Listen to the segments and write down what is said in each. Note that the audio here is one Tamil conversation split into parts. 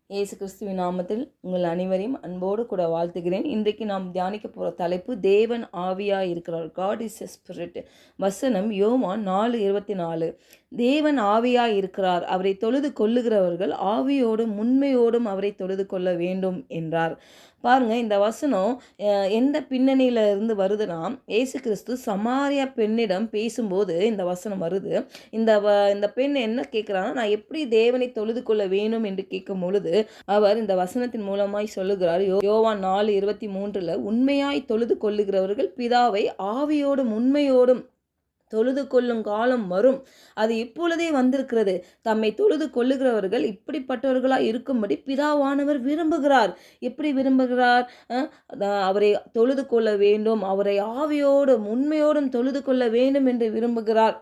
இயேசு கிறிஸ்துவின் நாமத்தில் உங்கள் அனைவரையும் அன்போடு கூட வாழ்த்துகிறேன். இன்றைக்கு நாம் தியானிக்க போகிற தலைப்பு தேவன் ஆவியாக இருக்கிறார். God is a spirit. வசனம் யோவான் 4:24. தேவன் ஆவியாக இருக்கிறார், அவரை தொழுது கொள்ளுகிறவர்கள் ஆவியோடும் உண்மையோடும் அவரை தொழுது கொள்ள வேண்டும் என்றார். பாருங்க, இந்த வசனம் எந்த பின்னணியில இருந்து வருதுன்னா, இயேசு கிறிஸ்து சமாரியா பெண்ணிடம் பேசும்போது இந்த வசனம் வருது. இந்த பெண் என்ன கேட்குறாங்கன்னா, நான் எப்படி தேவனை தொழுது கொள்ள வேணும் என்று கேட்கும் பொழுது அவர் இந்த வசனத்தின் மூலமாய் சொல்லுகிறார். யோவான் 4:23, உண்மையாய் தொழுது கொள்ளுகிறவர்கள் பிதாவை ஆவியோடும் உண்மையோடும் தொழுது கொள்ளும் காலம் வரும், அது இப்பொழுதே வந்திருக்கிறது. தம்மை தொழுது கொள்ளுகிறவர்கள் இப்படிப்பட்டவர்களாக இருக்கும்படி பிதாவானவர் விரும்புகிறார். எப்படி விரும்புகிறார்? அவரை தொழுது கொள்ள வேண்டும், அவரை ஆவியோடும் உண்மையோடும் தொழுது கொள்ள வேண்டும் என்று விரும்புகிறார்.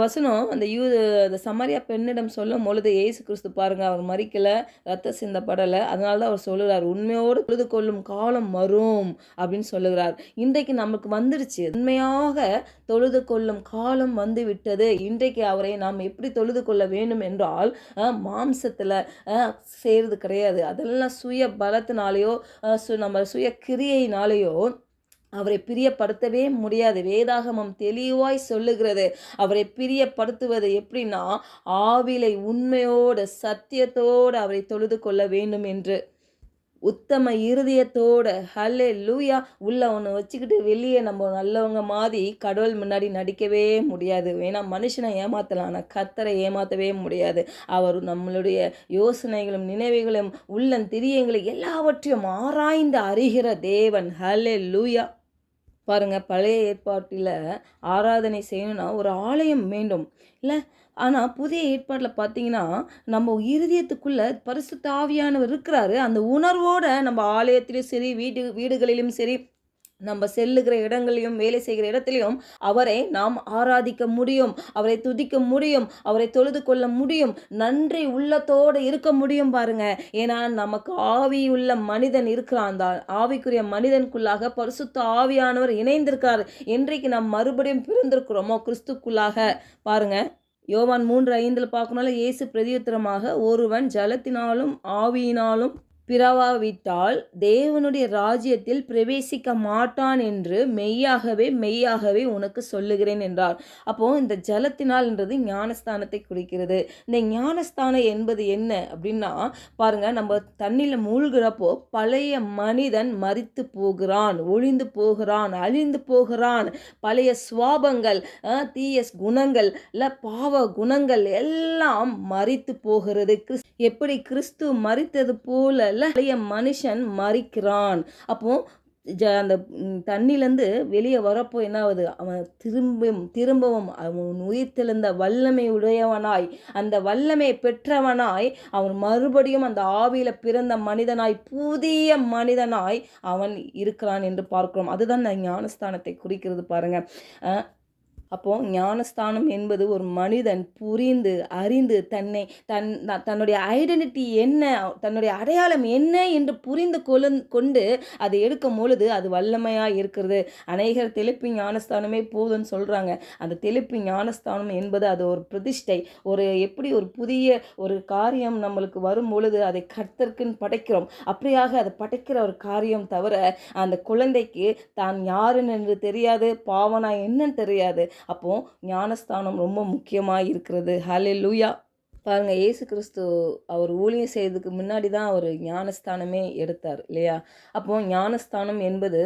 வசனம் அந்த சமாரியா பெண்ணிடம் சொல்லும் பொழுது இயேசு கிறிஸ்து பாருங்க, அவர் மரிக்கல, ரத்த சிந்தப்படலை. அதனால தான் அவர் சொல்லுகிறார், உண்மையோடு தொழுது கொள்ளும் காலம் வரும் அப்படின்னு சொல்லுகிறார். இன்றைக்கு நமக்கு வந்துடுச்சு, உண்மையாக தொழுது கொள்ளும் காலம் வந்து விட்டது. இன்றைக்கு அவரை நாம் எப்படி தொழுது கொள்ள வேண்டும் என்றால், மாம்சத்தில் செய்கிறது கிடையாது. அதெல்லாம் சுய பலத்தினாலேயோ நம்ம சுய கிரியையினாலேயோ அவரை பிரியப்படுத்தவே முடியாது. வேதாகமம் தெளிவாய் சொல்லுகிறது, அவரை பிரியப்படுத்துவது எப்படின்னா ஆவிலை உண்மையோடு சத்தியத்தோடு அவரை தொழுது கொள்ள வேண்டும் என்று. உத்தம இருதயத்தோட ஹல்லேலூயா உள்ள ஒன்று வச்சுக்கிட்டு வெளியே நம்ம நல்லவங்க மாதிரி கடவுள் முன்னாடி நடிக்கவே முடியாது. வேணா மனுஷனை ஏமாற்றலாம், ஆனால் கர்த்தரை ஏமாற்றவே முடியாது. அவர் நம்மளுடைய யோசனைகளும் நினைவுகளும் உள்ளந்திரியங்களை எல்லாவற்றையும் ஆராய்ந்து அறிகிற தேவன். ஹல்லேலூயா. பாருங்கள், பழைய ஏற்பாட்டில் ஆராதனை செய்யணும்னா ஒரு ஆலயம் வேண்டும் இல்லை. ஆனால் புதிய ஏற்பாட்டில் பார்த்தீங்கன்னா நம்ம இருதயத்துக்குள்ளே பரிசுத்த ஆவியானவர் இருக்கிறாரு. அந்த உணர்வோடு நம்ம ஆலயத்திலும் சரி, வீடுகளிலும் சரி, நம்ம செல்லுகிற இடங்களையும் வேலை செய்கிற இடத்துலையும் அவரை நாம் ஆராதிக்க முடியும், அவரை துதிக்க முடியும், அவரை தொழுது கொள்ள முடியும், நன்றி உள்ளத்தோடு இருக்க முடியும். பாருங்க, ஏன்னா நமக்கு ஆவியுள்ள மனிதன் இருக்கிறான். அந்த ஆவிக்குரிய மனிதனுக்குள்ளாக பரிசுத்த ஆவியானவர் இணைந்திருக்கார். என்றைக்கு நாம் மறுபடியும் பிறந்திருக்கிறோமோ கிறிஸ்துக்குள்ளாக. பாருங்க, யோவான் 3:5 பார்க்கணும்ல, இயேசு பிரதியுத்தரமாக, ஒருவன் ஜலத்தினாலும் ஆவியினாலும் பிறவாவிட்டால் தேவனுடைய ராஜ்யத்தில் பிரவேசிக்க மாட்டான் என்று மெய்யாகவே உனக்கு சொல்லுகிறேன் என்றார். அப்போ இந்த ஜலத்தினால் என்றது ஞானஸ்தானத்தை குறிக்கிறது. இந்த ஞானஸ்தானம் என்பது என்ன அப்படின்னா, பாருங்க, நம்ம தண்ணியில் மூழ்கிறப்போ பழைய மனிதன் மரித்து போகிறான், ஒழிந்து போகிறான், அழிந்து போகிறான். பழைய சுவாபங்கள், தீய குணங்கள், இல்லை பாவ குணங்கள் எல்லாம் மரித்து போகிறது. எப்படி கிறிஸ்து மரித்தது போல பழைய மனுஷன் மரிக்கிறான். அப்போ அந்த தண்ணிலேருந்து வெளியே வரப்போ என்ன ஆகுது? அவன் திரும்பவும் அவன் உயிர்த்தெழுந்த வல்லமை உடையவனாய், அந்த வல்லமை பெற்றவனாய், அவன் மறுபடியும் அந்த ஆவியில் பிறந்த மனிதனாய், புதிய மனிதனாய் அவன் இருக்கிறான் என்று பார்க்கிறோம். அதுதான் இந்த ஞானஸ்தானத்தை குறிக்கிறது. பாருங்க, அப்போது ஞானஸ்தானம் என்பது ஒரு மனிதன் புரிந்து அறிந்து தன்னுடைய ஐடென்டிட்டி என்ன, தன்னுடைய அடையாளம் என்ன என்று புரிந்து கொண்டு அதை எடுக்கும் பொழுது அது வல்லமையாக இருக்கிறது. அநேகர் தெளிப்பு ஞானஸ்தானமே போதுன்னு சொல்கிறாங்க. அந்த தெளிப்பு ஞானஸ்தானம் என்பது அது ஒரு பிரதிஷ்டை. எப்படி ஒரு புதிய ஒரு காரியம் நம்மளுக்கு வரும் பொழுது அதை கர்த்தருக்குன்னு படைக்கிறோம். அப்படியாக அதை படைக்கிற ஒரு காரியம் தவிர அந்த குழந்தைக்கு தான் யாருன்னு என்று தெரியாது, பாவனா என்னன்னு தெரியாது. அப்போ ஞானஸ்தானம் ரொம்ப முக்கியமாக இருக்கிறது. ஹல்லேலூயா. பாருங்க, இயேசு கிறிஸ்து அவர் ஊழியம் செய்யறதுக்கு முன்னாடி தான் அவர் ஞானஸ்தானமே எடுத்தார் இல்லையா? அப்போ ஞானஸ்தானம் என்பது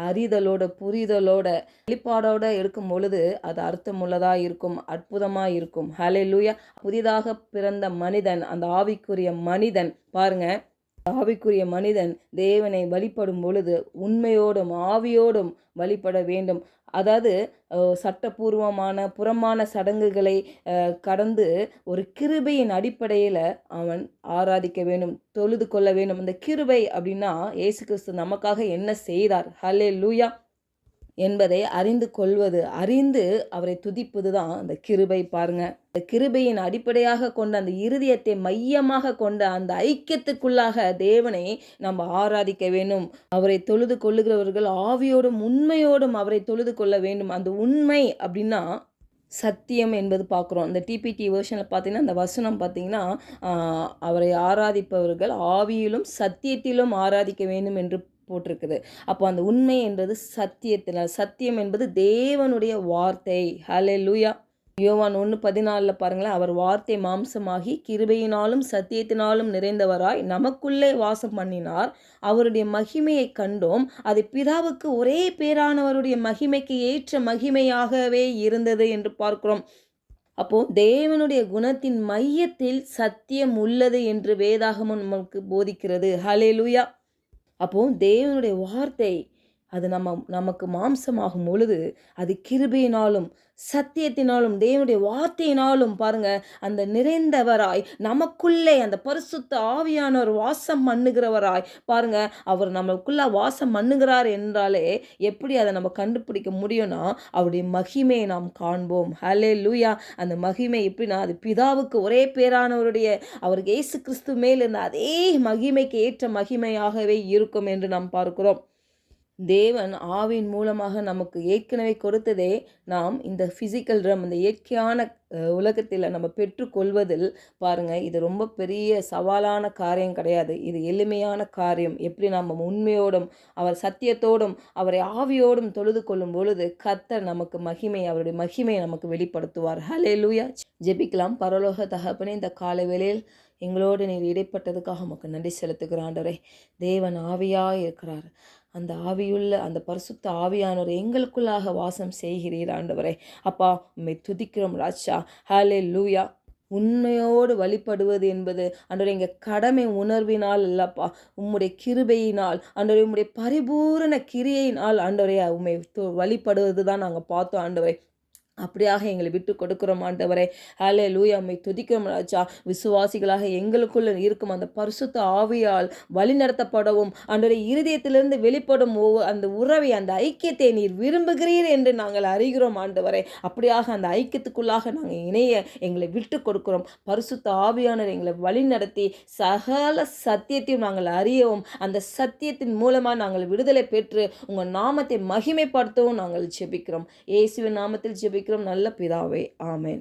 அறிதலோட புரிதலோட வெளிப்பாடோட எடுக்கும் பொழுது அது அர்த்தமுள்ளதாக இருக்கும், அற்புதமாக இருக்கும். ஹல்லேலூயா. புதிதாக பிறந்த மனிதன், அந்த ஆவிக்குரிய மனிதன், பாருங்க, ஆவிக்குரிய மனிதன் தேவனை வழிபடும் பொழுது உண்மையோடும் ஆவியோடும் வழிபட வேண்டும். அதாவது சட்டபூர்வமான புறமான சடங்குகளை கடந்து ஒரு கிருபையின் அடிப்படையில் அவன் ஆராதிக்க வேண்டும், தொழுது கொள்ள வேண்டும். அந்த கிருபை அப்படின்னா இயேசு கிறிஸ்து நமக்காக என்ன செய்தார், ஹல்லேலூயா, என்பதை அறிந்து கொள்வது, அறிந்து அவரை துதிப்பது தான் அந்த கிருபை. பாருங்க, அந்த கிருபையின் அடிப்படையாக கொண்ட அந்த இருதயத்தை மையமாக கொண்ட அந்த ஐக்கியத்துக்குள்ளாக தேவனை நம்ம ஆராதிக்க வேண்டும். அவரை தொழுது கொள்ளுகிறவர்கள் ஆவியோடும் உண்மையோடும் அவரை தொழுது கொள்ள வேண்டும். அந்த உண்மை அப்படின்னா சத்தியம் என்பது பார்க்குறோம். இந்த டிபிடி வெர்ஷனில் பார்த்தீங்கன்னா, அந்த வசனம் பார்த்தீங்கன்னா, அவரை ஆராதிப்பவர்கள் ஆவியிலும் சத்தியத்திலும் ஆராதிக்க வேண்டும் என்று போட்டிருக்குது. அப்போ அந்த உண்மை என்பது சத்தியத்தில, சத்தியம் என்பது தேவனுடைய வார்த்தை. ஹல்லேலூயா! யோவான் 1:14 பாருங்களேன், அவர் வார்த்தை மாம்சமாகி கிருபையினாலும் சத்தியத்தினாலும் நிறைந்தவராய் நமக்குள்ளே வாசம் பண்ணினார். அவருடைய மகிமையை கண்டோம். அது பிதாவுக்கு ஒரே பேரானவருடைய மகிமைக்கு ஏற்ற மகிமையாகவே இருந்தது என்று பார்க்கிறோம். அப்போ தேவனுடைய குணத்தின் மையத்தில் சத்தியம் உள்ளது என்று வேதாகமம் நமக்கு போதிக்கிறது. ஹல்லேலூயா! அப்போ தேவனுடைய வார்த்தை அது நமக்கு மாம்சமாகும் பொழுது அது கிருபையினாலும் சத்தியத்தினாலும் தேவனுடைய வார்த்தையினாலும் பாருங்க அந்த நிறைந்தவராய் நமக்குள்ளே அந்த பரிசுத்த ஆவியானவர் வாசம் பண்ணுகிறவராய் பாருங்க. அவர் நமக்குள்ள வாசம் பண்ணுகிறார் என்றாலே எப்படி அதை நம்ம கண்டுபிடிக்க முடியும்னா அவருடைய மகிமையை நாம் காண்போம். ஹல்லேலூயா! அந்த மகிமை எப்படின்னா அது பிதாவுக்கு ஒரே பேரானவருடைய அவருக்கு இயேசு கிறிஸ்து மேல் இருந்த அதே மகிமைக்கு ஏற்ற மகிமையாகவே இருக்கும் என்று நாம் பார்க்கிறோம். தேவன் ஆவின் மூலமாக நமக்கு ஏற்கனவே கொடுத்ததே நாம் இந்த ஃபிசிக்கல் ரம் இந்த இயற்கையான உலகத்தில் நம்ம பெற்றுக்கொள்வதில் பாருங்கள், இது ரொம்ப பெரிய சவாலான காரியம் கிடையாது. இது எளிமையான காரியம். எப்படி நம்ம உண்மையோடும் அவர் சத்தியத்தோடும் அவரை ஆவியோடும் தொழுது கொள்ளும் பொழுது கர்த்தர் நமக்கு அவருடைய மகிமையை நமக்கு வெளிப்படுத்துவார். ஹல்லேலூயா! ஜெபிக்கலாம். பரலோக தகப்பனே, இந்த காலை வேளையில் எங்களோடு நீர் இடைப்பட்டதுக்காக உமக்கு நன்றி செலுத்துகிற ஆண்டவரே. தேவன் ஆவியாக இருக்கிறார். அந்த ஆவியுள்ள அந்த பரிசுத்த ஆவியானவர் எங்களுக்குள்ளாக வாசம் செய்கிறீர் ஆண்டவரே. அப்பா உம்மை துதிக்கிறோம் ராஜா. ஹல்லேலூயா! உண்மையோடு வழிபடுவது என்பது ஆண்டவரே எங்கள் கடமை உணர்வினால் இல்லப்பா, உம்முடைய கிருபையினால் ஆண்டவரே, உம்முடைய பரிபூரண கிரியையினால் ஆண்டவரே உம்மை வழிபடுவது தான் நாங்கள் பார்த்தோம் ஆண்டவரே. அப்படியாக எங்களை விட்டு கொடுக்குறோம் ஆண்டவரே. ஹல்லேலூயா! உம்மை துதிக்கிறோம் ராஜா. விசுவாசிகளாக எங்களுக்குள்ள இருக்கும் அந்த பரிசுத்த ஆவியால் வழிநடத்தப்படவும் ஆண்டவரே, இருதயத்திலிருந்து வெளிப்படும் அந்த உறவை அந்த ஐக்கியத்தை நீர் விரும்புகிறீர் என்று நாங்கள் அறிகிறோம் ஆண்டவரே. அப்படியாக அந்த ஐக்கியத்துக்குள்ளாக நாங்கள் இணைய எங்களை விட்டு கொடுக்கிறோம். பரிசுத்த ஆவியானவர் எங்களை வழிநடத்தி சகல சத்தியத்தையும் நாங்கள் அறியவும் அந்த சத்தியத்தின் மூலமாக நாங்கள் விடுதலை பெற்று உங்கள் நாமத்தை மகிமைப்படுத்தவும் நாங்கள் ஜெபிக்கிறோம். இயேசுவின் நாமத்தில் ஜெபிக்கிறோம் நல்ல பிதாவே. ஆமென்.